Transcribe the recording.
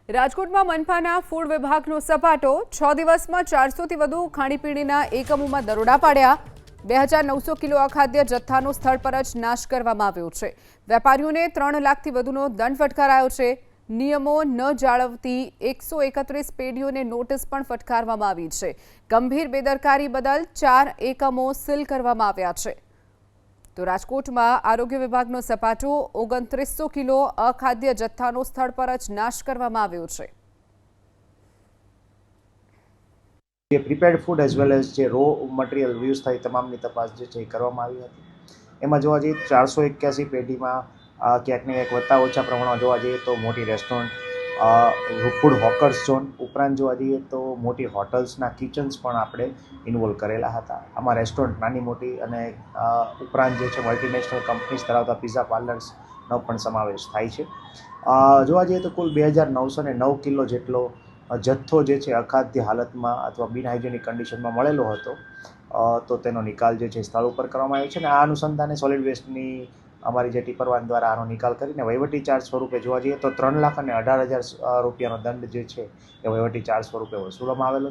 રાજકોટમાં મનપાના ફૂડ વિભાગનો સપાટો 6 દિવસમાં 400થી વધુ ખાણીપીણીના એકમોમાં દરોડા પાડ્યા। 2900 કિલો અખાદ્ય જથ્થાનો સ્થળ પર જ નાશ કરવામાં આવ્યો છે। વેપારીઓને 3 લાખથી વધુનો દંડ ફટકારાયો છે। નિયમો ન જાળવતી 131 પેઢીઓને નોટિસ પણ ફટકારવામાં આવી છે। ગંભીર બેદરકારી બદલ 4 એકમો સીલ કરવામાં આવ્યા છે। તો રાજકોટમાં આરોગ્ય વિભાગનો સપાટો 2900 કિલો અખાદ્ય જથ્થાનો સ્થળ પર જ નાશ કરવામાં આવ્યો છે। જે prepared food as well as જે રો મટીરિયલ યુઝ થાય તમામની તપાસ જે છે એ કરવામાં આવી હતી। એમાં જોવા જઈએ 481 પેઢીમાં ક્યાંક ને ક્યાંક વત્તા ઓછા પ્રમાણમાં જોવા જઈએ તો મોટી રેસ્ટોરન્ટ, ફૂડ હોકર્સ ઝોન ઉપરાંત જોવા જઈએ તો મોટી હોટલ્સના કિચન્સ પણ આપણે ઇન્વોલ્વ કરેલા હતા। આમાં રેસ્ટોરન્ટ નાની મોટી અને ઉપરાંત જે છે મલ્ટીનેશનલ કંપનીઝ ધરાવતા પિઝા પાર્લર્સનો પણ સમાવેશ થાય છે। જોવા જઈએ તો કુલ 2909 કિલો જેટલો જથ્થો જે છે અખાદ્ય હાલતમાં અથવા બિનહાઇજેનિક કન્ડિશનમાં મળેલો હતો, તો તેનો નિકાલ જે છે સ્થળ ઉપર કરવામાં આવ્યો છે। અને આ અનુસંધાને સોલિડ વેસ્ટની અમારી જે ટીપરવાન દ્વારા આનો નિકાલ કરીને વહીવટી ચાર્જ સ્વરૂપે જોવા જઈએ તો 3,18,000 રૂપિયાનો દંડ જે છે એ વહીવટી ચાર્જ સ્વરૂપે વસૂલવામાં આવેલો